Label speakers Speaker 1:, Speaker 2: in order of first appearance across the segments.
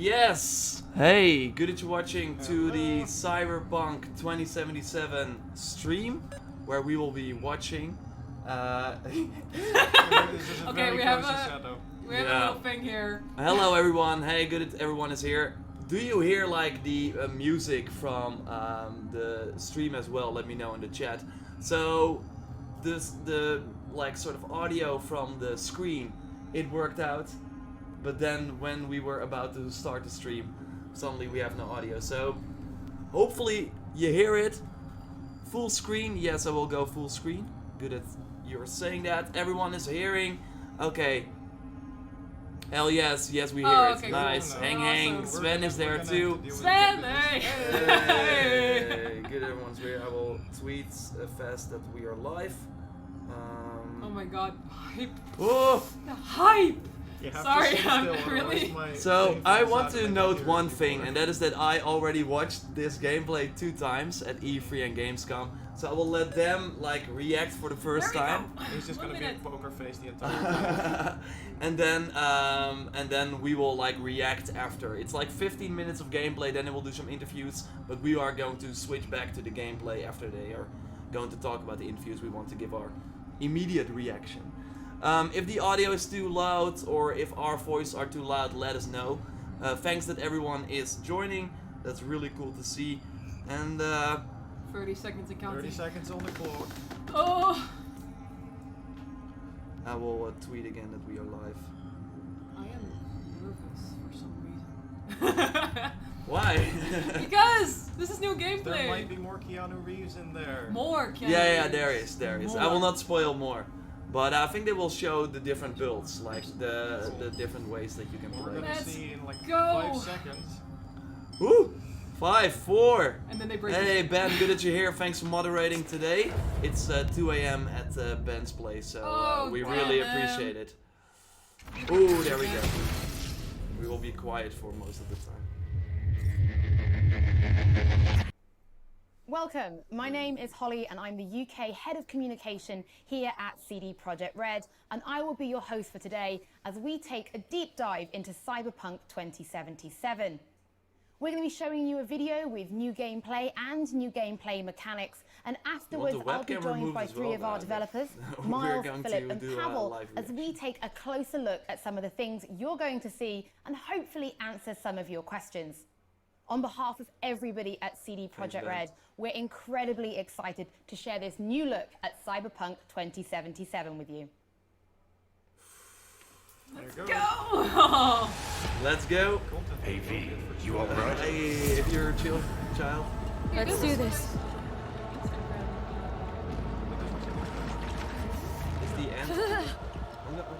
Speaker 1: Yes! Hey, good that you're watching to the Cyberpunk 2077 stream, where we will be watching.
Speaker 2: Okay, we have a little thing here.
Speaker 1: Hello everyone, hey, good that everyone is here. Do you hear like the music from the stream as well? Let me know in the chat. So, the like sort of audio from the screen, it worked out. But then when we were about to start the stream, suddenly we have no audio. So hopefully you hear it. Full screen. Yes, I will go full screen. Good that you're saying that. Everyone is hearing. Okay. Hell yes. Yes, we hear it. Nice.
Speaker 2: Cool.
Speaker 1: Hang.
Speaker 2: Awesome.
Speaker 1: Sven is there too.
Speaker 2: Sven!
Speaker 1: Hey. Good, everyone's here. I will tweet fast that we are live.
Speaker 2: Oh my god. Hype.
Speaker 1: Oh!
Speaker 2: The hype! Sorry, I'm
Speaker 3: still,
Speaker 2: really...
Speaker 1: So, I want to note one thing, and that is that I already watched this gameplay 2 times at E3 and Gamescom. So I will let them, like, react for the first time.
Speaker 3: He's just gonna be a poker face the entire time.
Speaker 1: and then we will, like, react after. It's like 15 minutes of gameplay, then we'll do some interviews, but we are going to switch back to the gameplay after they are going to talk about the interviews. We want to give our immediate reaction. If the audio is too loud or if our voices are too loud, let us know. Thanks that everyone is joining. That's really cool to see. And
Speaker 2: 30 seconds and counting.
Speaker 3: 30 seconds on the clock.
Speaker 2: Oh!
Speaker 1: I will tweet again that we are live.
Speaker 2: I am nervous for some reason.
Speaker 1: Why?
Speaker 2: Because this is new gameplay.
Speaker 3: There might be more Keanu Reeves in there.
Speaker 2: More Keanu
Speaker 1: Yeah,
Speaker 2: Reeves.
Speaker 1: there is.
Speaker 2: More.
Speaker 1: I will not spoil more. But I think they will show the different builds, like the different ways that you can
Speaker 3: We're
Speaker 1: play.
Speaker 3: gonna
Speaker 2: Let's
Speaker 3: see in like
Speaker 2: go.
Speaker 3: 5 seconds.
Speaker 1: Woo! 5, 4.
Speaker 2: And then they break
Speaker 1: Hey
Speaker 2: it.
Speaker 1: Ben, good that you're here. Thanks for moderating today. It's 2 a.m. at Ben's place, so we really appreciate it. Ooh, there we go. We will be quiet for most of the time.
Speaker 4: Welcome, my name is Holly and I'm the UK Head of Communication here at CD Projekt Red, and I will be your host for today as we take a deep dive into Cyberpunk 2077. We're going to be showing you a video with new gameplay and new gameplay mechanics, and afterwards I'll be joined by 3 of our developers, Miles, Philip and Pavel, as we take a closer look at some of the things you're going to see and hopefully answer some of your questions. On behalf of everybody at CD Projekt Red, we're incredibly excited to share this new look at Cyberpunk 2077 with you.
Speaker 2: Let's go!
Speaker 1: Let's go.
Speaker 5: Hey V, you alright?
Speaker 1: Hey, if you're a chill child.
Speaker 4: Let's do this.
Speaker 1: It's the end.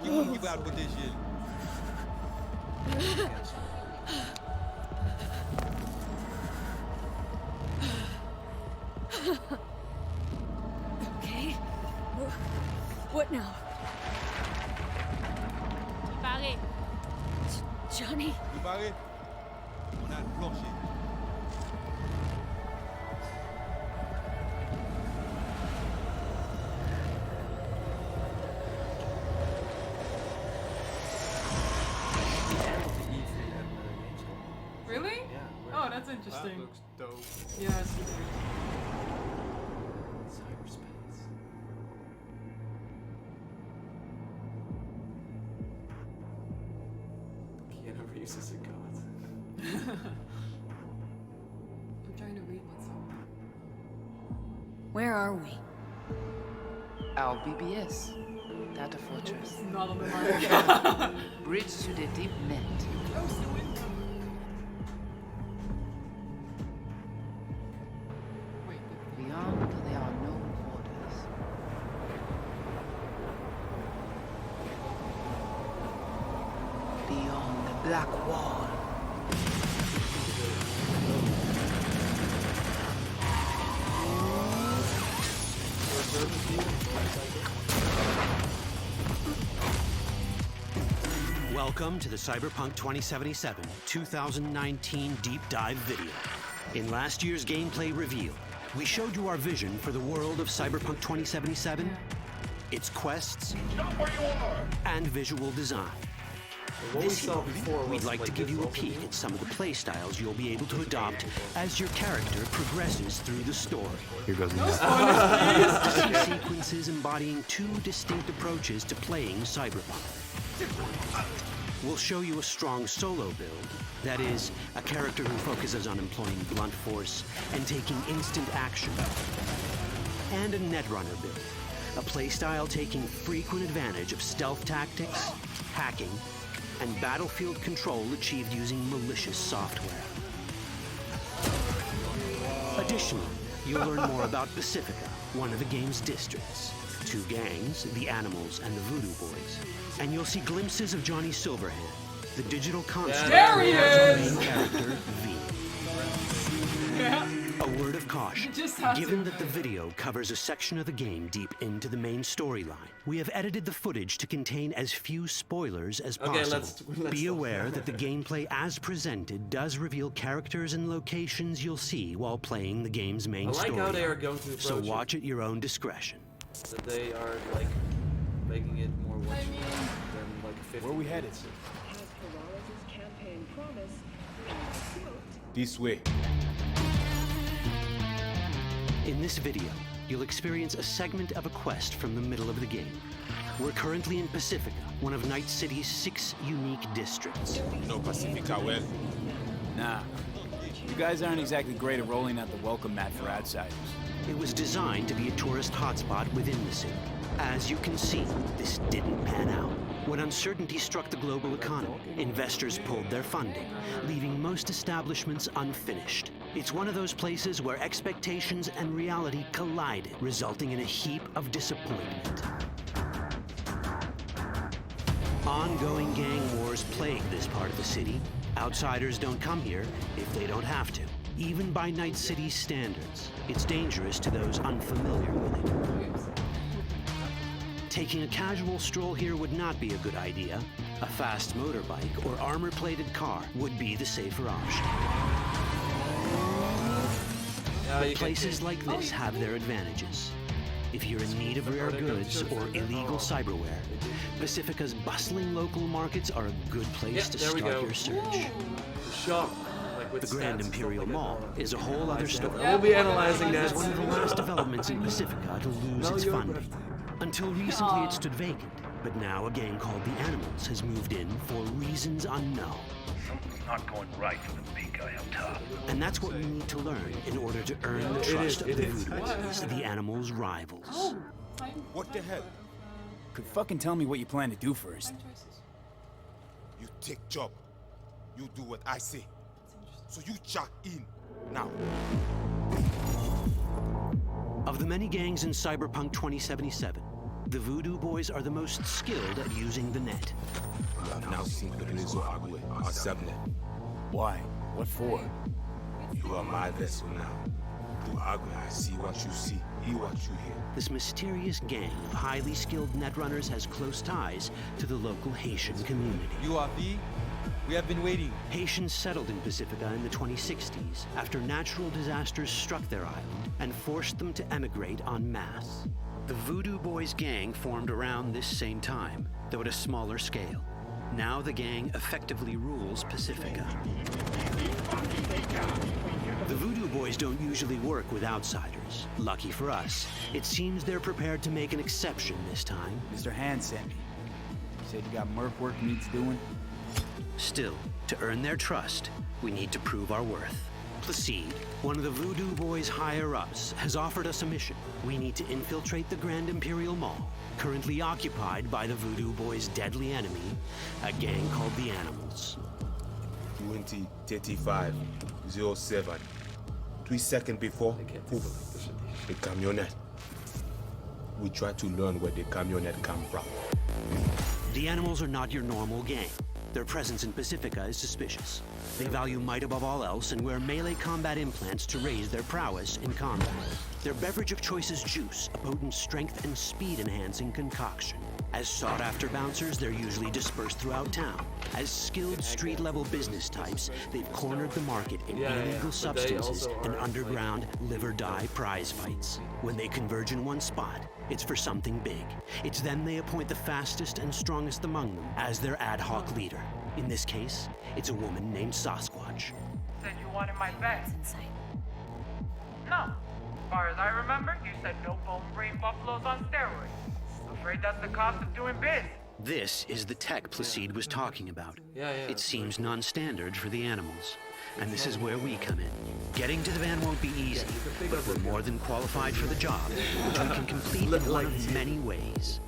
Speaker 6: You won't give out with this shit.
Speaker 7: Okay. What now?
Speaker 8: Barré.
Speaker 7: Johnny?
Speaker 6: You barré? On a le plancher.
Speaker 2: Really?
Speaker 1: Yeah.
Speaker 2: Oh, that's interesting.
Speaker 3: That looks dope.
Speaker 2: Yes.
Speaker 1: Cyberspace. Keanu Reeves is a god.
Speaker 2: I'm trying to read what's on.
Speaker 7: Where are we?
Speaker 9: Our BBS, Data Fortress.
Speaker 2: Not on the mic.
Speaker 9: Bridge to the deep net.
Speaker 2: Close the window. Wait.
Speaker 9: Beyond, there are no borders. Beyond the black wall.
Speaker 5: Welcome to the Cyberpunk 2077 2019 Deep Dive video. In last year's gameplay reveal, we showed you our vision for the world of Cyberpunk 2077, its quests, and visual design.
Speaker 1: What we
Speaker 5: This
Speaker 1: saw
Speaker 5: year,
Speaker 1: before
Speaker 5: we'd
Speaker 1: was
Speaker 5: like to give
Speaker 1: this
Speaker 5: you a
Speaker 1: overview.
Speaker 5: peek at some of the playstyles you'll be able to adopt as your character progresses through the story.
Speaker 8: Here goes
Speaker 2: No
Speaker 8: nothing.
Speaker 2: spoilers,
Speaker 5: See
Speaker 2: please.
Speaker 5: sequences embodying two distinct approaches to playing Cyberpunk. We'll show you a strong solo build, that is, a character who focuses on employing blunt force and taking instant action. And a Netrunner build, a playstyle taking frequent advantage of stealth tactics, hacking, and battlefield control achieved using malicious software. Additionally, you'll learn more about Pacifica, one of the game's districts, two gangs, the Animals and the Voodoo Boys, and you'll see glimpses of Johnny Silverhand, the digital construct
Speaker 2: There he
Speaker 5: of our
Speaker 2: is!
Speaker 5: main character, V.
Speaker 2: Yeah.
Speaker 5: A word of caution,
Speaker 2: You just have
Speaker 5: given
Speaker 2: to.
Speaker 5: that the video covers a section of the game deep into the main storyline, we have edited the footage to contain as few spoilers as
Speaker 1: Okay,
Speaker 5: possible.
Speaker 1: let's
Speaker 5: Be aware that the gameplay as presented does reveal characters and locations you'll see while playing the game's main
Speaker 1: I like how they are
Speaker 5: story.
Speaker 1: going to
Speaker 5: So
Speaker 1: approach
Speaker 5: watch at your own discretion.
Speaker 1: it. That they are like making it more watchable than like a 50.
Speaker 6: Where we headed?
Speaker 10: As Peralez's campaign promise,
Speaker 6: This way.
Speaker 5: In this video, you'll experience a segment of a quest from the middle of the game. We're currently in Pacifica, one of Night City's 6 unique districts.
Speaker 6: You know Pacifica well.
Speaker 11: Nah. You guys aren't exactly great at rolling out the welcome mat for outsiders.
Speaker 5: It was designed to be a tourist hotspot within the city. As you can see, this didn't pan out. When uncertainty struck the global economy, investors pulled their funding, leaving most establishments unfinished. It's one of those places where expectations and reality collided, resulting in a heap of disappointment. Ongoing gang wars plague this part of the city. Outsiders don't come here if they don't have to. Even by Night City's standards, it's dangerous to those unfamiliar with it. Taking a casual stroll here would not be a good idea. A fast motorbike or armor-plated car would be the safer option. But places like this have their advantages. If you're in need of rare goods or illegal cyberware, Pacifica's bustling local markets are a good place to
Speaker 1: there we
Speaker 5: start
Speaker 1: go.
Speaker 5: your search.
Speaker 1: Shop. Like with
Speaker 5: The Grand
Speaker 1: stats and stuff
Speaker 5: Imperial
Speaker 1: like that.
Speaker 5: Mall is a whole other story.
Speaker 1: We'll be analyzing that.
Speaker 5: It's one of the last developments in Pacifica to lose its funding. Until recently it stood vacant, but now a gang called the Animals has moved in for reasons unknown.
Speaker 12: Something's not going right for the big guy up top.
Speaker 5: And that's what we need to learn in order to earn the trust of the Voodoo Boys, the Animals' rivals.
Speaker 2: Oh, fine.
Speaker 6: What the hell?
Speaker 11: Could fucking tell me what you plan to do first.
Speaker 2: Fine choices.
Speaker 6: You take job. You do what I say. So you jack in now.
Speaker 5: Of the many gangs in Cyberpunk 2077, the Voodoo Boys are the most skilled at using the net.
Speaker 6: You have now seen Perelezo Agwe, our subnet.
Speaker 11: Why? What for?
Speaker 6: You are my vessel now. Through Agwe, I see what you see, hear what you hear.
Speaker 5: This mysterious gang of highly skilled netrunners has close ties to the local Haitian community.
Speaker 6: You are V? We have been waiting.
Speaker 5: Haitians settled in Pacifica in the 2060s after natural disasters struck their island and forced them to emigrate en masse. The Voodoo Boys gang formed around this same time, though at a smaller scale. Now the gang effectively rules Pacifica. The Voodoo Boys don't usually work with outsiders. Lucky for us, it seems they're prepared to make an exception this time.
Speaker 11: Mr. Hand sent me. Said you got merc work needs doing.
Speaker 5: Still, to earn their trust, we need to prove our worth. Placide, one of the Voodoo Boys' higher-ups, has offered us a mission. We need to infiltrate the Grand Imperial Mall, currently occupied by the Voodoo Boys' deadly enemy, a gang called the Animals.
Speaker 6: 2035-07. 3 seconds before, poof, the camionette. We try to learn where the camionette come from.
Speaker 5: The Animals are not your normal gang. Their presence in Pacifica is suspicious. They value might above all else and wear melee combat implants to raise their prowess in combat. Their beverage of choice is juice, a potent strength and speed-enhancing concoction. As sought-after bouncers, they're usually dispersed throughout town. As skilled street-level business types, they've cornered the market in illegal substances and underground live-or-die prize fights. When they converge in one spot, it's for something big. It's then they appoint the fastest and strongest among them as their ad hoc leader. In this case, it's a woman named Sasquatch.
Speaker 8: Said you wanted my bag. No. As far as I remember, you said no bone brain buffaloes on steroids. Afraid that's the cost of doing biz.
Speaker 5: This is the tech Placide was talking about. It seems non-standard for the animals. And this is where we come in. Getting to the van won't be easy, but we're more than qualified for the job, which we can complete in one of many ways.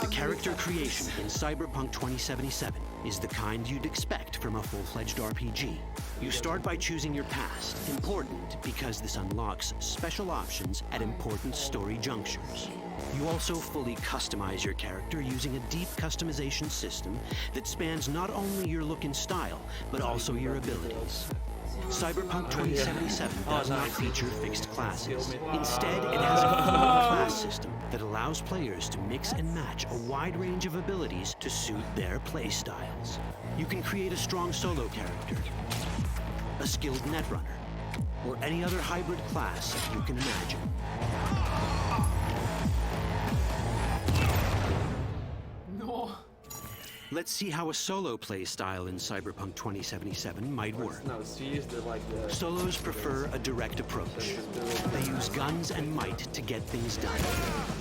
Speaker 5: The character creation in Cyberpunk 2077 is the kind you'd expect from a full-fledged RPG. You start by choosing your past, important because this unlocks special options at important story junctures. You also fully customize your character using a deep customization system that spans not only your look and style, but also your abilities. Cyberpunk 2077 does not feature fixed classes. Instead, it has a full class system that allows players to mix and match a wide range of abilities to suit their playstyles. You can create a strong solo character, a skilled netrunner, or any other hybrid class you can imagine.
Speaker 2: No.
Speaker 5: Let's see how a solo play style in Cyberpunk 2077 might work. Solos prefer a direct approach. They use guns and might to get things done.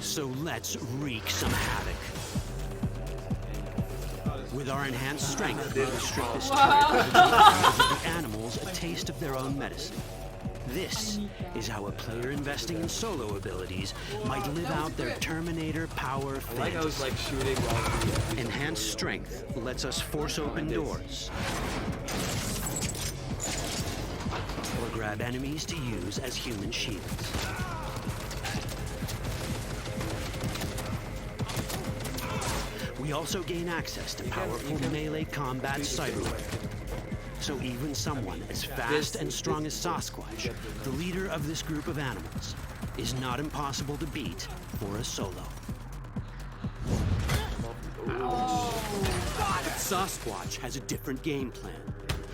Speaker 5: So let's wreak some havoc. With our enhanced strength, we will strip this territory of the animals a taste of their own medicine. This is how a player investing in solo abilities might live out their Terminator power fantasy. Enhanced strength lets us force open doors or grab enemies to use as human shields. We also gain access to powerful melee combat cyberware. So even someone as fast and strong as Sasquatch, the leader of this group of animals, is not impossible to beat for a solo. But Sasquatch has a different game plan.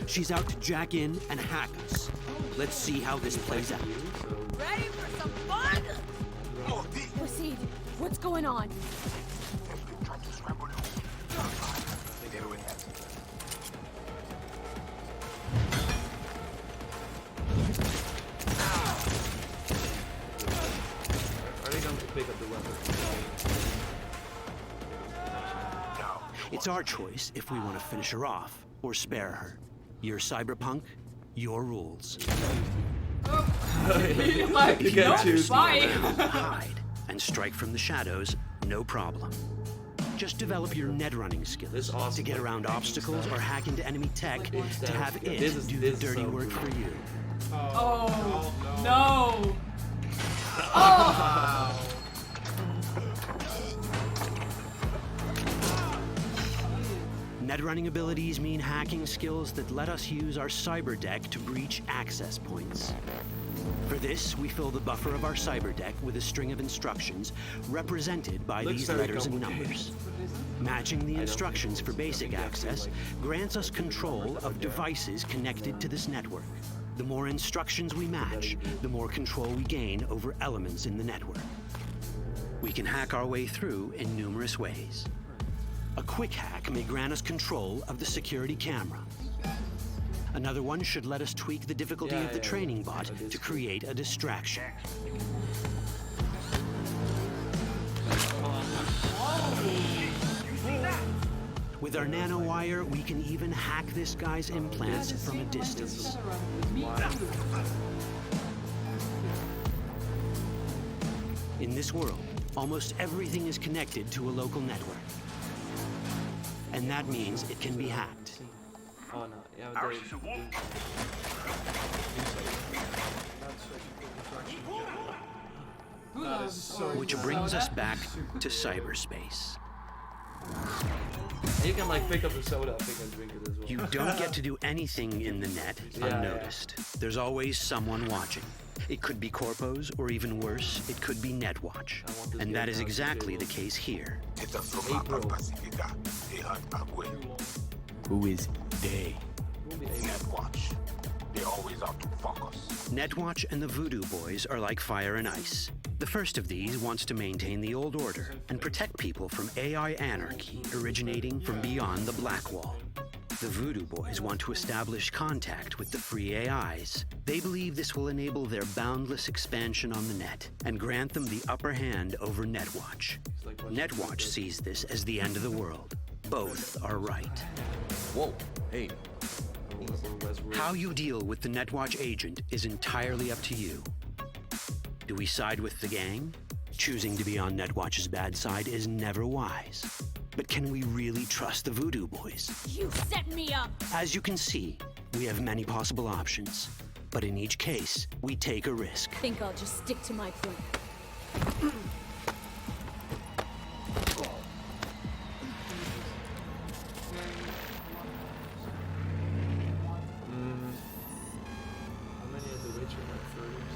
Speaker 5: She's out to jack in and hack us. Let's see how this plays out.
Speaker 7: Ready for some fun? Proceed. What's going on?
Speaker 1: Pick up the weapon.
Speaker 5: It's our choice if we want to finish her off or spare her. You're Cyberpunk, your rules.
Speaker 2: Like,
Speaker 5: If you
Speaker 2: no,
Speaker 5: want to
Speaker 2: bye.
Speaker 5: hide and strike from the shadows, no problem. Just develop your netrunning skills to get around obstacles or hack into enemy tech to have it do the dirty work for you.
Speaker 2: Oh, no. Oh.
Speaker 5: Netrunning abilities mean hacking skills that let us use our cyber deck to breach access points. For this, we fill the buffer of our cyber deck with a string of instructions represented by these letters and numbers. Matching the instructions for basic access grants us control of devices connected to this network. The more instructions we match, the more control we gain over elements in the network. We can hack our way through in numerous ways. A quick hack may grant us control of the security camera. Another one should let us tweak the difficulty of the training bot to create a distraction. With our nanowire, we can even hack this guy's implants from a distance. In this world, almost everything is connected to a local network. And that means it can be hacked.
Speaker 1: Oh no, yeah,
Speaker 12: Ours is a wolf.
Speaker 5: Which brings us back to cyberspace.
Speaker 1: You can like pick up the soda, I think, and drink it as well.
Speaker 5: You don't get to do anything in the net unnoticed. There's always someone watching. It could be corpos, or even worse, it could be Netwatch. And that is exactly the case here.
Speaker 6: Pacifica.
Speaker 11: Who is they?
Speaker 6: Netwatch. They always out to fuck us.
Speaker 5: Netwatch and the Voodoo Boys are like fire and ice. The first of these wants to maintain the old order and protect people from AI anarchy originating from beyond the Black Wall. The Voodoo Boys want to establish contact with the free AIs. They believe this will enable their boundless expansion on the net and grant them the upper hand over Netwatch. Netwatch sees this as the end of the world. Both are right.
Speaker 11: Whoa, hey.
Speaker 5: How you deal with the Netwatch agent is entirely up to you. Do we side with the gang? Choosing to be on Netwatch's bad side is never wise. But can we really trust the Voodoo Boys?
Speaker 7: You set me up!
Speaker 5: As you can see, we have many possible options. But in each case, we take a risk.
Speaker 7: Think I'll just stick to my plan.
Speaker 1: How many of the Witcher like furries?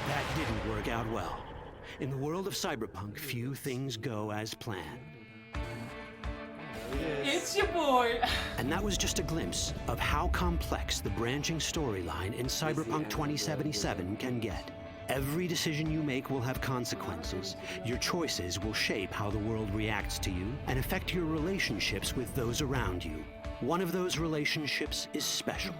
Speaker 5: That didn't work out well. In the world of Cyberpunk, few things go as planned.
Speaker 2: It's your boy!
Speaker 5: And that was just a glimpse of how complex the branching storyline in Cyberpunk 2077 can get. Every decision you make will have consequences. Your choices will shape how the world reacts to you and affect your relationships with those around you. One of those relationships is special.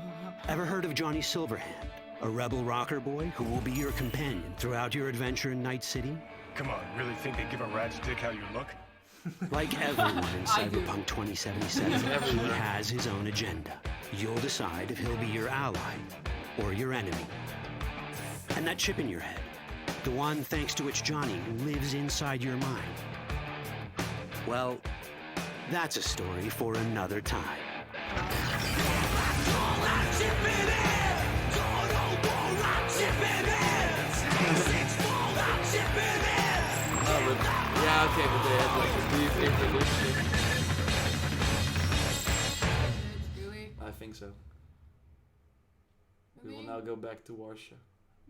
Speaker 5: Ever heard of Johnny Silverhand? A rebel rocker boy who will be your companion throughout your adventure in Night City?
Speaker 12: Come on, really think they give a rat's dick how you look?
Speaker 5: Like everyone in Cyberpunk 2077, he has his own agenda. You'll decide if he'll be your ally or your enemy. And that chip in your head, the one thanks to which Johnny lives inside your mind. Well, that's a story for another time.
Speaker 1: Yeah, okay, but they had like a brief introduction. I think so. We will now go back to Warsaw.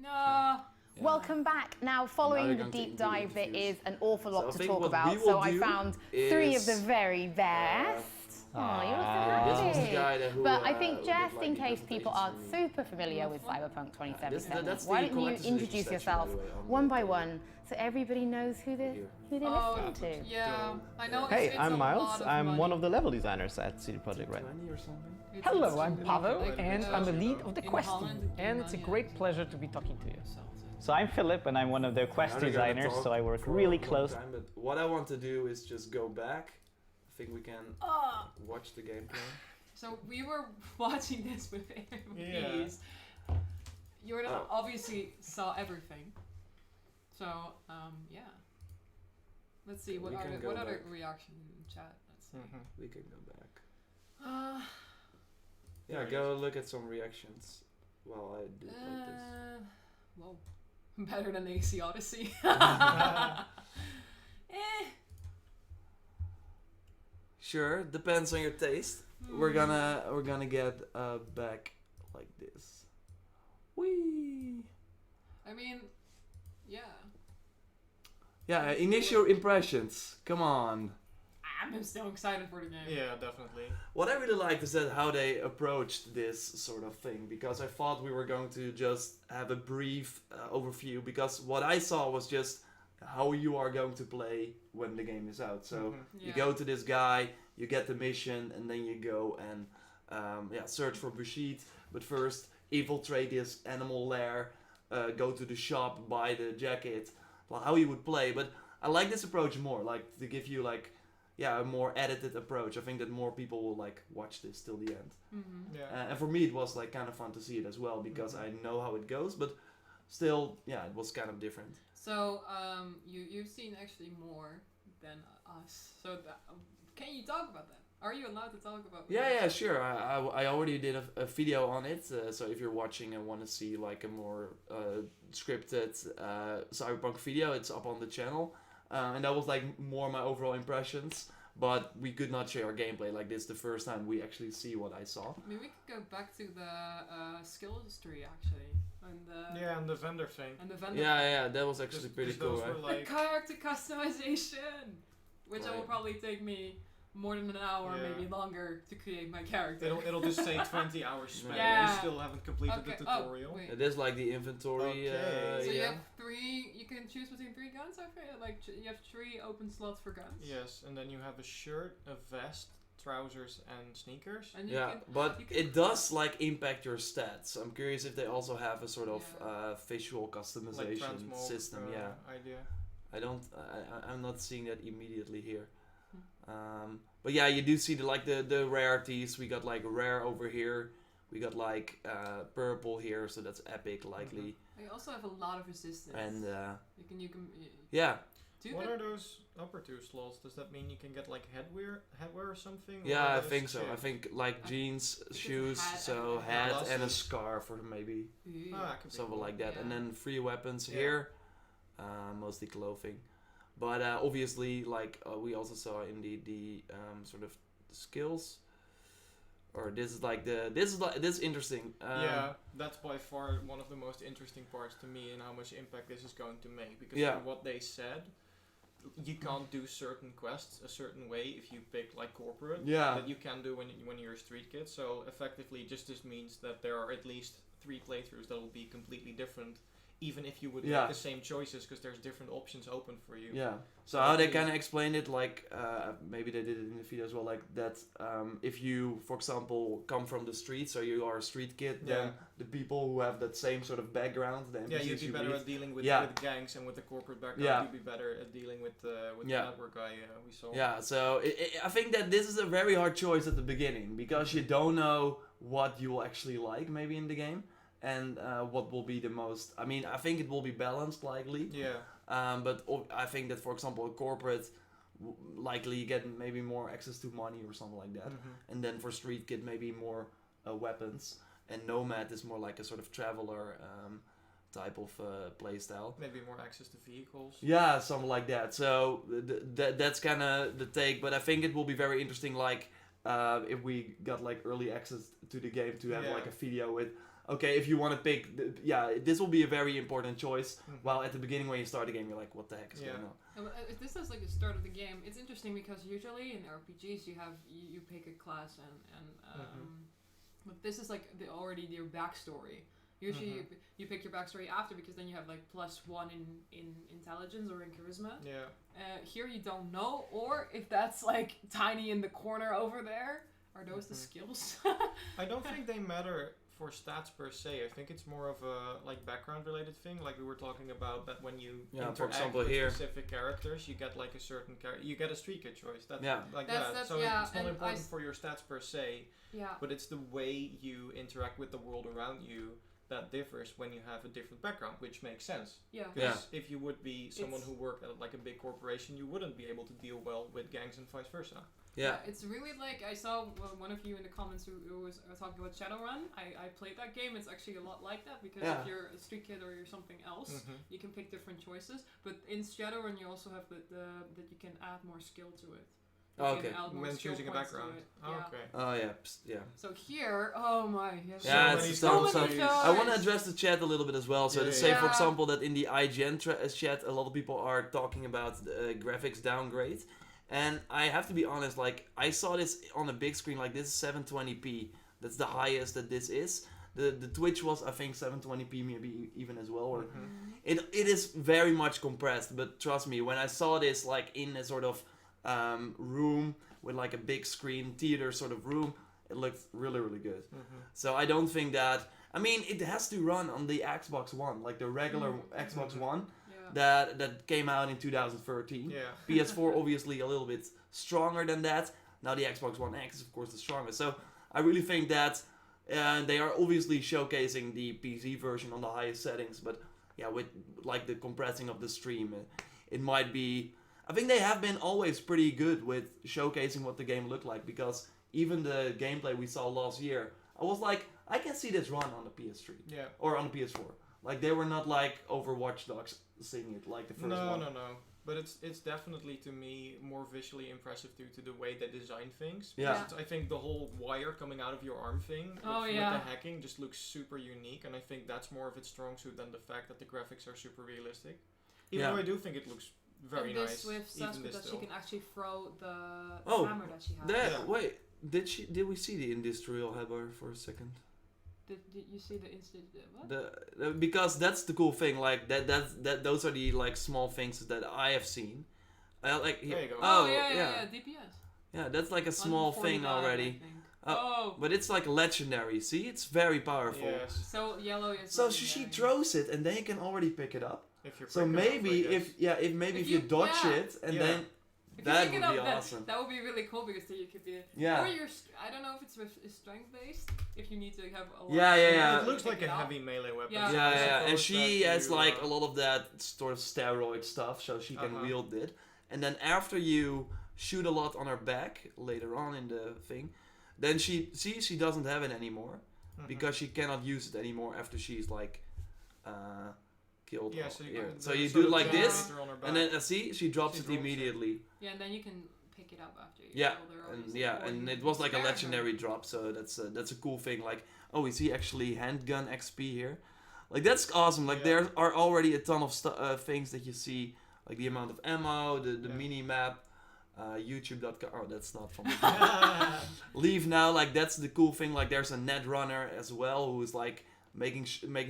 Speaker 2: No.
Speaker 1: Yeah.
Speaker 4: Welcome back. Now, following the
Speaker 1: going to
Speaker 4: deep dive, there
Speaker 1: interviews.
Speaker 4: is an awful lot
Speaker 1: So I
Speaker 4: to
Speaker 1: think
Speaker 4: talk
Speaker 1: what
Speaker 4: about.
Speaker 1: we will
Speaker 4: So I
Speaker 1: do
Speaker 4: found three of the
Speaker 1: is,
Speaker 4: very best. Oh, you're so
Speaker 1: This was the
Speaker 4: happy.
Speaker 1: guy that who,
Speaker 4: But I think
Speaker 1: did,
Speaker 4: just
Speaker 1: like,
Speaker 4: in
Speaker 1: the
Speaker 4: case people aren't
Speaker 1: presentations
Speaker 4: super familiar with Cyberpunk 2077,
Speaker 1: that's
Speaker 4: why
Speaker 1: the
Speaker 4: don't you
Speaker 1: collector's edition
Speaker 4: introduce
Speaker 1: section,
Speaker 4: yourself
Speaker 1: by the way, on
Speaker 4: one
Speaker 1: the
Speaker 4: by
Speaker 1: table.
Speaker 4: one so everybody knows who they're listening to?
Speaker 2: Yeah, I know.
Speaker 13: Hey,
Speaker 2: it's
Speaker 13: I'm
Speaker 2: a
Speaker 13: Miles.
Speaker 2: lot of
Speaker 13: I'm
Speaker 2: money.
Speaker 13: one of the level designers at CD Projekt Red.
Speaker 14: Hello, I'm Pavel, and I'm the lead of the
Speaker 2: in
Speaker 14: Quest team,
Speaker 2: Holland,
Speaker 14: and it's a great pleasure to be talking to you.
Speaker 13: So I'm Philip, and I'm one of their Quest
Speaker 1: Now they're gonna
Speaker 13: designers,
Speaker 1: talk
Speaker 13: so I work
Speaker 1: for a
Speaker 13: really
Speaker 1: long
Speaker 13: close.
Speaker 1: time, but what I want to do is just go back. I think we can watch the gameplay.
Speaker 2: So we were watching this with AMVs. Jordan obviously saw everything. So yeah. Let's see what
Speaker 1: We can go
Speaker 2: what other
Speaker 1: back.
Speaker 2: reaction in chat. Let's see.
Speaker 1: We can go back. Yeah, go look at some reactions while I do it like this.
Speaker 2: Whoa. Better than AC Odyssey.
Speaker 1: Sure, depends on your taste. We're gonna get back like this. Whee!
Speaker 2: I mean, yeah.
Speaker 1: Yeah, initial impressions. Come on.
Speaker 2: I'm so excited for the game.
Speaker 3: Yeah, definitely.
Speaker 1: What I really liked is that how they approached this sort of thing, because I thought we were going to just have a brief overview, because what I saw was just how you are going to play when the game is out. So you go to this guy, you get the mission, and then you go and search for Bushido. But first, infiltrate this animal lair, go to the shop, buy the jacket. Well, how you would play. But I like this approach more, like to give you like a more edited approach. I think that more people will like watch this till the end. And for me, it was like kind of fun to see it as well, because I know how it goes, but still, yeah, it was kind of different.
Speaker 2: So you've seen actually more than us. So can you talk about that? Are you allowed to talk about?
Speaker 1: Yeah, sure. I already did a video on it. So if you're watching and want to see like a more scripted Cyberpunk video, it's up on the channel. and that was like more my overall impressions. But we could not share gameplay. Like this, the first time we actually see what I saw.
Speaker 2: Maybe we could go back to the skills tree actually,
Speaker 3: and the vendor thing.
Speaker 2: And the vendor.
Speaker 1: Yeah, that was actually pretty cool. Right?
Speaker 2: Like... The character customization, which will probably take me more than an hour, maybe longer, to create my character.
Speaker 3: It'll just say 20 hours spent.
Speaker 2: Yeah.
Speaker 3: You still haven't completed the tutorial.
Speaker 1: It is like the inventory.
Speaker 2: So you have 3. You can choose between 3 guns. I think like you have 3 open slots for guns.
Speaker 3: Yes, and then you have a shirt, a vest, trousers, and sneakers.
Speaker 2: And
Speaker 1: but it does like impact your stats. I'm curious if they also have a sort of visual customization system.
Speaker 3: Idea.
Speaker 1: I'm not seeing that immediately here. But yeah, you do see the rarities. We got like rare over here. We got like purple here, so that's epic, likely.
Speaker 2: You also have a lot of resistance.
Speaker 1: And
Speaker 2: you can.
Speaker 1: Yeah.
Speaker 3: What are those upper 2 slots? Does that mean you can get like headwear or something?
Speaker 1: Yeah, I think so. I think like jeans, shoes, so hat and a scarf or maybe something like that. And then 3 weapons here, mostly clothing. But obviously, like we also saw in the sort of skills, or this is interesting.
Speaker 3: That's by far one of the most interesting parts to me, and how much impact this is going to make. Because from what they said, you can't do certain quests a certain way if you pick like corporate. That you can do when you're a street kid. So effectively, just this means that there are at least 3 playthroughs that will be completely different. Even if you would make the same choices, because there's different options open for you.
Speaker 1: Yeah. So how they kind of explained it, like maybe they did it in the video as well, like that if you, for example, come from the streets or you are a street kid, then the people who have that same sort of background, the NPCs
Speaker 3: you'd be better at dealing with gangs, and with the corporate background, you'd be better at dealing with the network guy we saw.
Speaker 1: Yeah. So I think that this is a very hard choice at the beginning, because you don't know what you will actually like maybe in the game. And what will be the most... I mean, I think it will be balanced, likely.
Speaker 3: Yeah.
Speaker 1: But I think that, for example, a corporate, likely you get maybe more access to money or something like that. And then for street kid, maybe more weapons. And nomad is more like a sort of traveler type of playstyle.
Speaker 3: Maybe more access to vehicles.
Speaker 1: Yeah, something like that. So that's kind of the take. But I think it will be very interesting, like, if we got like early access to the game, to have like a video with... Okay, if you want to pick, this will be a very important choice. While at the beginning when you start the game, you're like, what the heck is going on?
Speaker 2: If this is like the start of the game, it's interesting because usually in RPGs you pick a class and but this is like already your backstory. Usually you pick your backstory after, because then you have like +1 in intelligence or in charisma. Here you don't know, or if that's like tiny in the corner over there, are those the skills?
Speaker 3: I don't think they matter for stats per se. I think it's more of a like background related thing, like we were talking about, that when you interact
Speaker 1: for example,
Speaker 3: with
Speaker 1: here
Speaker 3: specific characters, you get like a certain you get a street kid choice. That's
Speaker 2: That's,
Speaker 3: so it's not important for your stats per se,
Speaker 2: Yeah.
Speaker 3: But it's the way you interact with the world around you that differs when you have a different background, which makes sense.
Speaker 2: Yeah.
Speaker 3: Because if you would be someone who worked at like a big corporation, you wouldn't be able to deal well with gangs and vice versa.
Speaker 1: Yeah.
Speaker 2: It's really like, I saw one of you in the comments who was talking about Shadowrun. I played that game. It's actually a lot like that, because if you're a street kid or you're something else, you can pick different choices. But in Shadowrun, you also have that you can add more skill to it.
Speaker 1: Okay.
Speaker 3: When choosing a background. Okay.
Speaker 1: Oh yeah, yeah.
Speaker 2: So here, oh my,
Speaker 1: yeah, so I want to address the chat a little bit as well. So let's say, for example, that in the IGN chat, a lot of people are talking about graphics downgrade, and I have to be honest. Like, I saw this on a big screen. Like, this is 720p. That's the highest that this is. The Twitch was, I think, 720p, maybe even as well. Or it is very much compressed. But trust me, when I saw this like in a sort of room with like a big screen theater sort of room, it looked really, really good. So I don't think that, I mean, it has to run on the Xbox One, like the regular Xbox One that came out in 2013. PS4 obviously a little bit stronger than that. Now the Xbox One X is of course the strongest. So I really think that they are obviously showcasing the PC version on the highest settings, but yeah, with like the compressing of the stream, it might be, I think they have been always pretty good with showcasing what the game looked like, because even the gameplay we saw last year, I was like, I can see this run on the PS3 or on the PS4. Like, they were not like over Watch Dogs seeing it like the first one.
Speaker 3: No. But it's definitely, to me, more visually impressive due to the way they design things.
Speaker 1: Yeah.
Speaker 3: I think the whole wire coming out of your arm thing with the hacking just looks super unique, and I think that's more of its strong suit than the fact that the graphics are super realistic. Even though I do think it looks very nice.
Speaker 2: With Sasuke that she can actually throw the hammer that she has.
Speaker 1: Wait, did we see the industrial hammer for a second?
Speaker 2: Did you see the what?
Speaker 1: Because that's the cool thing. Like that those are the like small things that I have seen. Like
Speaker 3: there you go.
Speaker 2: Oh yeah, DPS.
Speaker 1: Yeah, that's like a small thing already. But it's like legendary. See, it's very powerful.
Speaker 3: Yes.
Speaker 2: So yellow is.
Speaker 1: So she throws it, and then you can already pick it up.
Speaker 3: If you're
Speaker 1: so maybe if you dodge it, and then that would be awesome.
Speaker 2: That would be really cool because then you could be.
Speaker 1: Yeah.
Speaker 2: Or I don't know if it's strength based. If you need to have a lot.
Speaker 1: Yeah.
Speaker 3: It looks like a heavy melee weapon.
Speaker 1: Yeah. And she has like a lot of that sort of steroid stuff, so she can wield it. And then after you shoot a lot on her back later on in the thing, then she doesn't have it anymore because she cannot use it anymore after she's like killed.
Speaker 3: Yeah,
Speaker 1: so you do like this, and then she drops it immediately.
Speaker 2: Yeah, and then you can pick it up after you
Speaker 1: kill her. And it was like a legendary drop, so that's a cool thing. Like, oh, we see actually handgun XP here. Like that's awesome. Like there are already a ton of things that you see, like the amount of ammo, the mini map. YouTube.com. Oh, that's not from Leave now. Like that's the cool thing. Like there's a netrunner as well who is like making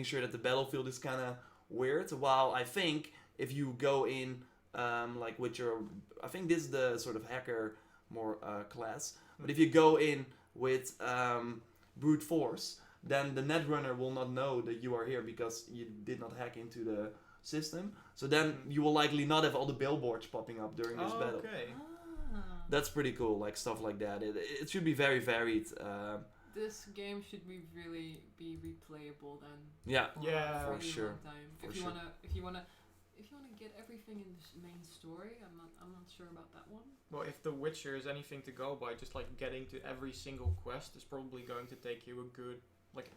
Speaker 1: sure that the battlefield is kind of weird. While I think if you go in like with your, I think this is the sort of hacker more class. But if you go in with brute force, then the netrunner will not know that you are here because you did not hack into the system. So then you will likely not have all the billboards popping up during this battle.
Speaker 3: Okay.
Speaker 1: That's pretty cool, like stuff like that. It should be very varied.
Speaker 2: This game should really be replayable then.
Speaker 1: Yeah,
Speaker 2: for
Speaker 1: for sure.
Speaker 2: If you wanna get everything in this main story, I'm not sure about that one.
Speaker 3: Well, if The Witcher is anything to go by, just like getting to every single quest is probably going to take you a good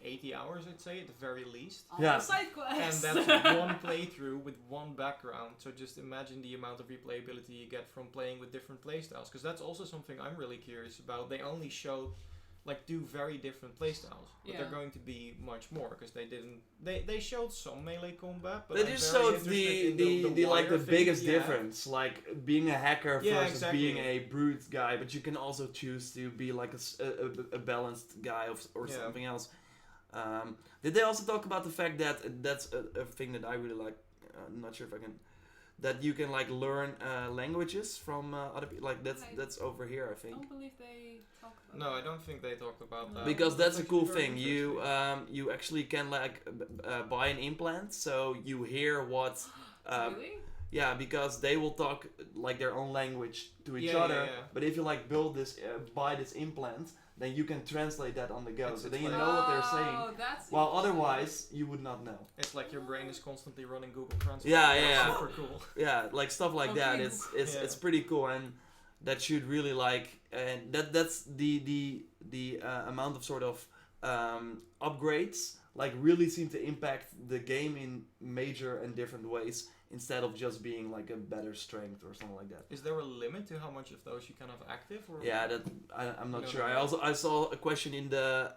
Speaker 3: 80 hours, I'd say, at the very least.
Speaker 2: All side quests.
Speaker 3: And that's one playthrough with one background. So just imagine the amount of replayability you get from playing with different playstyles. Because that's also something I'm really curious about. They only showed do very different playstyles, but they're going to be much more because they didn't. They showed some melee combat, but
Speaker 1: they just showed the biggest difference, like being a hacker versus being a brute guy. But you can also choose to be like a balanced guy or something else. Did they also talk about the fact that that's a thing that I really like? I'm not sure if I can. That you can learn languages from other people. Like that's over here, I think.
Speaker 2: I don't believe they talk about.
Speaker 3: No, I don't think they talked about that.
Speaker 1: Because that's a cool thing. You actually can buy an implant, so you hear what.
Speaker 2: Really?
Speaker 1: Yeah, because they will talk their own language to each other.
Speaker 3: Yeah.
Speaker 1: But if you build this, buy this implant, then you can translate that on the go. So then you know what they're saying. While otherwise, you would not know.
Speaker 3: It's like your brain is constantly running Google Translate.
Speaker 1: Yeah.
Speaker 3: That's super cool.
Speaker 1: Yeah, stuff like that. It's pretty cool, and that should really and that's the amount of sort of upgrades really seem to impact the game in major and different ways. Instead of just being a better strength or something like that.
Speaker 3: Is there a limit to how much of those you can have active? Or
Speaker 1: yeah, I'm not sure. I saw a question in the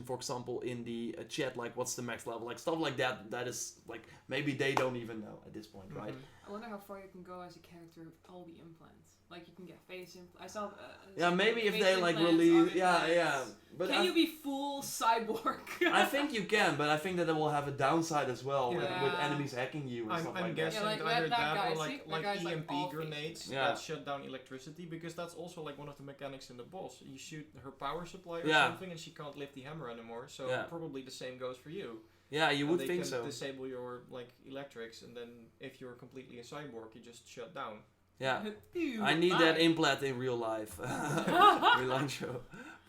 Speaker 1: for example, in the chat, what's the max level, stuff like that. That is maybe they don't even know at this point, right?
Speaker 2: I wonder how far you can go as a character with all the implants. You can get face implants. I saw.
Speaker 1: Maybe if they release. Yeah. But
Speaker 2: can you be full cyborg?
Speaker 1: I think you can, but I think that it will have a downside as well with enemies hacking you and stuff like that.
Speaker 3: I'm guessing either that or EMP grenades
Speaker 1: that
Speaker 3: shut down electricity, because that's also one of the mechanics in the boss. You shoot her power supply or something and she can't lift the hammer anymore, so probably the same goes for you.
Speaker 1: Yeah, you would think so.
Speaker 3: They can disable your electrics, and then if you're completely a cyborg, you just shut down.
Speaker 1: Yeah, I need that implant in real life. Relancho,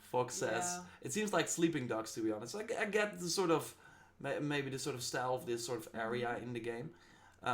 Speaker 1: Fox says. It seems like sleeping dogs, to be honest. I get the sort of, maybe the sort of style of this sort of area in the game.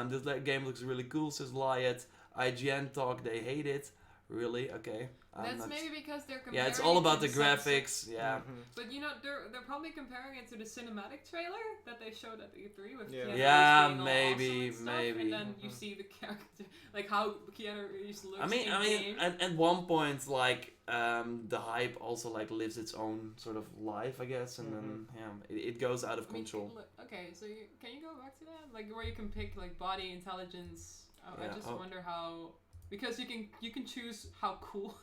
Speaker 1: This game looks really cool, says Lyot. IGN talk, they hate it. Really? Okay.
Speaker 2: That's maybe because they're comparing.
Speaker 1: Yeah, it's all about the
Speaker 2: to
Speaker 1: graphics. Yeah.
Speaker 2: But you know, they're probably comparing it to the cinematic trailer that they showed at E3 with Keanu Reeves
Speaker 1: Yeah,
Speaker 2: being all
Speaker 1: maybe,
Speaker 2: awesome and stuff,
Speaker 1: maybe.
Speaker 2: and then you see the character, like how Keanu Reeves looks.
Speaker 1: I mean, at one point, like the hype also like lives its own sort of life, I guess, and then it goes out of control.
Speaker 2: Okay, so can you go back to that, like where you can pick like body intelligence? I just wonder how, because you can choose how cool.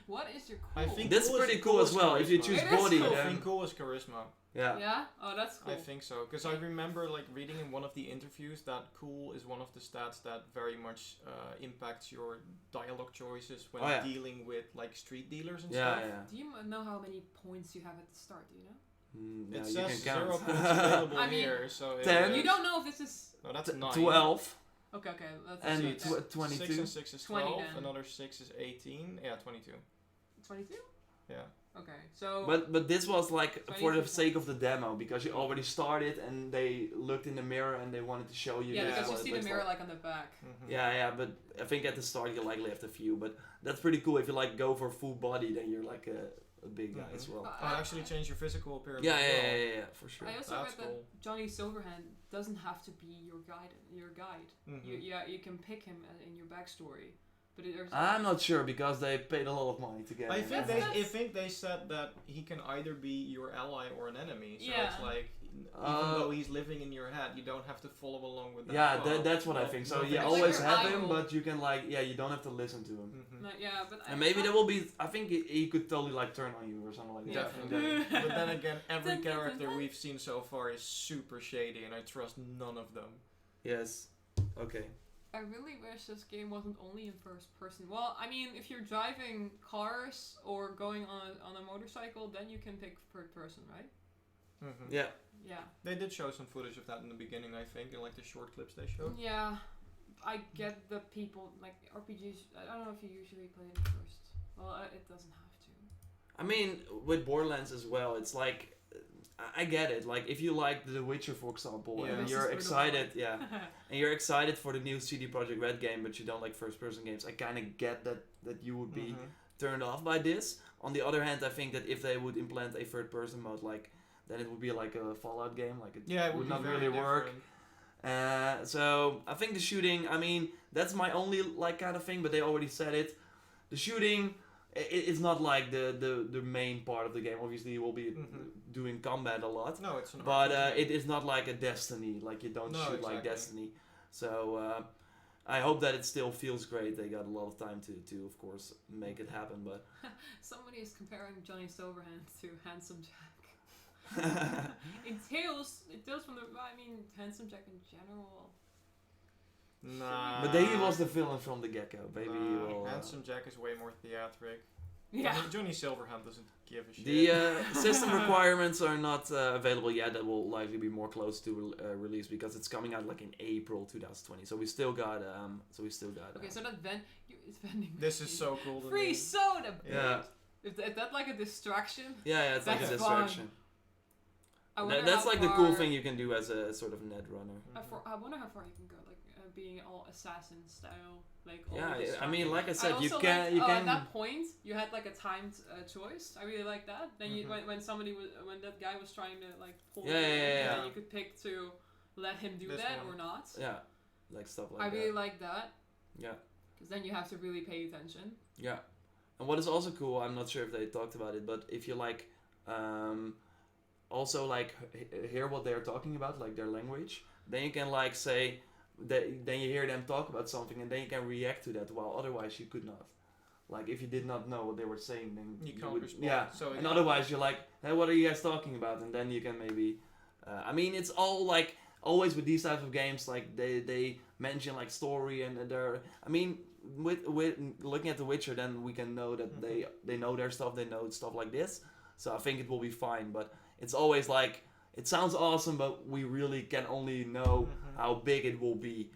Speaker 2: What is your cool?
Speaker 3: I think
Speaker 1: that's pretty cool as well. If you choose body,
Speaker 3: cool. I think cool is charisma.
Speaker 1: Yeah.
Speaker 2: Yeah. Oh, that's cool.
Speaker 3: I think so, because I remember like reading in one of the interviews that cool is one of the stats that very much impacts your dialogue choices when dealing with like street dealers and stuff.
Speaker 1: Yeah.
Speaker 2: Do you know how many points you have at the start? Do you know?
Speaker 3: It
Speaker 1: you
Speaker 3: says
Speaker 1: can count.
Speaker 3: 0 points available here, so
Speaker 1: 10.
Speaker 2: You don't know if this is.
Speaker 3: No, that's 9.
Speaker 1: 12.
Speaker 2: Okay, let's
Speaker 1: and
Speaker 2: see.
Speaker 1: 22.
Speaker 3: 6 and 6 is 12.
Speaker 2: 20 then.
Speaker 3: Another 6 is 18. Yeah, 22.
Speaker 2: 22?
Speaker 3: Yeah.
Speaker 2: Okay, so.
Speaker 1: But this was like for the sake of the demo, because you already started and they looked in the mirror and they wanted to show you.
Speaker 2: Yeah, because you
Speaker 1: what
Speaker 2: see
Speaker 1: it
Speaker 2: the
Speaker 1: looks
Speaker 2: mirror
Speaker 1: like.
Speaker 2: like on the back.
Speaker 1: Yeah, but I think at the start you like left a few, but that's pretty cool. If you like go for full body, then you're like a big guy as well.
Speaker 3: Actually change your physical appearance.
Speaker 1: Yeah, for sure.
Speaker 2: I also read that Johnny Silverhand doesn't have to be your guide. You can pick him in your backstory. But
Speaker 1: I'm not sure, because they paid a lot of money to get
Speaker 3: I
Speaker 1: him.
Speaker 3: think they said that he can either be your ally or an enemy. So it's like, even though he's living in your head, you don't have to follow along with that.
Speaker 1: Yeah, that's what I think. So you always have him, but you can like, you don't have to listen to him.
Speaker 2: Yeah, but
Speaker 1: and maybe there will be. I think he could totally like turn on you or something like that.
Speaker 3: Definitely. But then again, every character we've seen so far is super shady, and I trust none of them.
Speaker 1: Yes. Okay.
Speaker 2: I really wish this game wasn't only in first person. Well, I mean, if you're driving cars or going on a motorcycle, then you can pick third person, right?
Speaker 1: Yeah.
Speaker 2: Yeah.
Speaker 3: They did show some footage of that in the beginning, I think, in like the short clips they showed.
Speaker 2: Yeah. I get the people, like RPGs, I don't know if you usually play it first. Well, it doesn't have to.
Speaker 1: I mean, with Borderlands as well, it's like, I get it. Like, if you like The Witcher, for example, and you're excited, and you're excited for the new CD Projekt Red game, but you don't like first-person games, I kind of get that you would be turned off by this. On the other hand, I think that if they would implement a third-person mode, like, then it would be like a Fallout game. Like, it would not really work. So I think the shooting, I mean, that's my only like kind of thing, but they already said it. The shooting, it's not like the main part of the game. Obviously, you will be doing combat a lot.
Speaker 3: No, it's not.
Speaker 1: But it is not like a Destiny. Like, you don't shoot like Destiny. So I hope that it still feels great. They got a lot of time to of course, make it happen. But
Speaker 2: somebody is comparing Johnny Silverhand to Handsome Jack. It Tales from the. I mean, Handsome Jack in general.
Speaker 3: Nah.
Speaker 1: But he was the villain from the get-go. Maybe he will.
Speaker 3: Handsome Jack is way more theatric.
Speaker 2: Yeah.
Speaker 3: Johnny Silverhand doesn't give a shit.
Speaker 1: The system requirements are not available yet. That will likely be more close to release, because it's coming out like in April 2020. So we still got.
Speaker 2: Okay, so that it's vending.
Speaker 3: This is so cool.
Speaker 2: Free soda.
Speaker 1: Yeah.
Speaker 2: Is that like a distraction?
Speaker 1: Yeah, it's like a distraction. That's like the cool thing you can do as a sort of net runner.
Speaker 2: I wonder how far you can go, like being all assassin style, like.
Speaker 1: I mean, like I said, you can.
Speaker 2: At that point, you had like a timed choice. I really like that. Then you, when that guy was trying to like pull, then you could pick to let him do or not.
Speaker 1: Yeah, like stuff like that.
Speaker 2: I really like that.
Speaker 1: Yeah.
Speaker 2: Because then you have to really pay attention.
Speaker 1: Yeah, and what is also cool, I'm not sure if they talked about it, but if you like. Also, like, hear what they're talking about, like their language. Then you can, like, say, then you hear them talk about something, and then you can react to that, while otherwise you could not. Like, if you did not know what they were saying, then
Speaker 3: you can't
Speaker 1: would,
Speaker 3: respond.
Speaker 1: Yeah,
Speaker 3: so
Speaker 1: and otherwise you're like, hey, what are you guys talking about? And then you can maybe... I mean, it's all, like, always with these types of games, like, they mention, like, story, and they're... I mean, with looking at The Witcher, then we can know that they know their stuff, they know stuff like this. So I think it will be fine, but... It's always like, it sounds awesome, but we really can only know how big it will be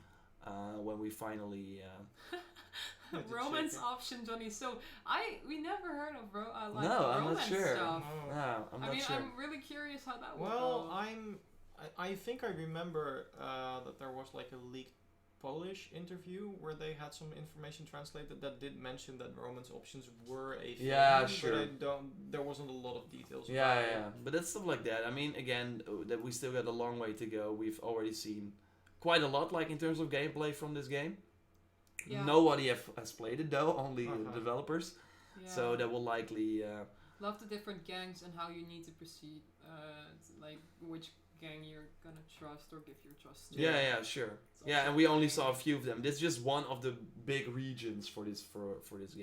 Speaker 1: when we finally...
Speaker 2: romance option, Johnny. So, we never heard of
Speaker 1: no,
Speaker 2: romance
Speaker 1: I'm not sure.
Speaker 2: stuff.
Speaker 1: No, I'm not sure.
Speaker 2: I'm really curious how that would
Speaker 3: Well,
Speaker 2: go.
Speaker 3: I think I remember that there was like a leaked Polish interview where they had some information translated that did mention that Roman's options were a thing.
Speaker 1: Yeah, sure.
Speaker 3: But there wasn't a lot of details.
Speaker 1: Yeah,
Speaker 3: about
Speaker 1: yeah. But it's stuff like that. I mean, again, that we still got a long way to go. We've already seen quite a lot, like in terms of gameplay from this game.
Speaker 2: Yeah.
Speaker 1: Nobody has played it though, only the developers.
Speaker 2: Yeah.
Speaker 1: So that will likely.
Speaker 2: Love the different gangs and how you need to proceed. Like which gang you're gonna trust or give your trust to.
Speaker 1: Yeah, sure. Yeah, and we only saw a few of them. This is just one of the big regions for this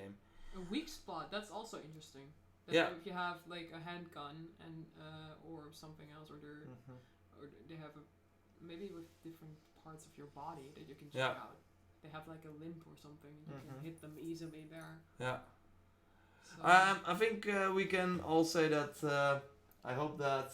Speaker 1: game.
Speaker 2: A weak spot. That's also interesting. That
Speaker 1: Yeah.
Speaker 2: If you have like a handgun and or something else, or they have maybe with different parts of your body that you can check out. They have like a limp or something, and you can hit them easily there.
Speaker 1: Yeah.
Speaker 2: So.
Speaker 1: I think we can all say that. I hope that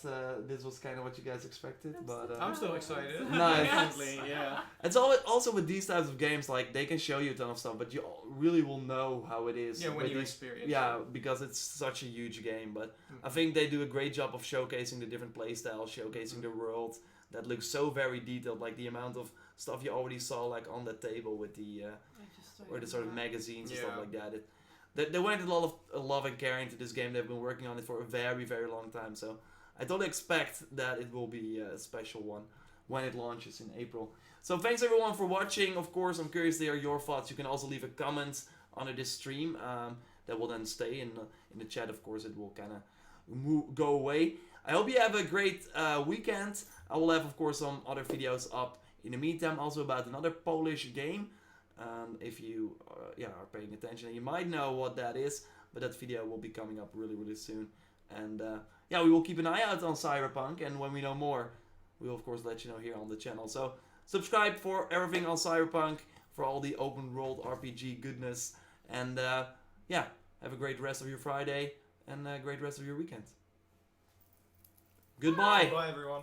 Speaker 1: this was kind of what you guys expected, but
Speaker 3: I'm still excited.
Speaker 1: Nice.
Speaker 3: Definitely, yeah.
Speaker 1: It's always also with these types of games, like they can show you a ton of stuff, but you really will know how it is.
Speaker 3: Yeah, when you experience.
Speaker 1: Yeah, because it's such a huge game. But I think they do a great job of showcasing the different playstyles, showcasing the world that looks so very detailed, like the amount of stuff you already saw, like on the table with the or the sort of magazines and stuff like that. They went a lot of love and care into this game. They've been working on it for a very, very long time. So I don't expect that it will be a special one when it launches in April. So thanks everyone for watching. Of course, I'm curious to hear your thoughts. You can also leave a comment under this stream that will then stay in the chat. Of course, it will kind of go away. I hope you have a great weekend. I will have, of course, some other videos up in the meantime, also about another Polish game. If you are paying attention, you might know what that is, but that video will be coming up really, really soon. And we will keep an eye out on Cyberpunk, and when we know more, we will of course let you know here on the channel. So subscribe for everything on Cyberpunk, for all the open world RPG goodness, and have a great rest of your Friday and a great rest of your weekend. Goodbye.
Speaker 3: Bye everyone.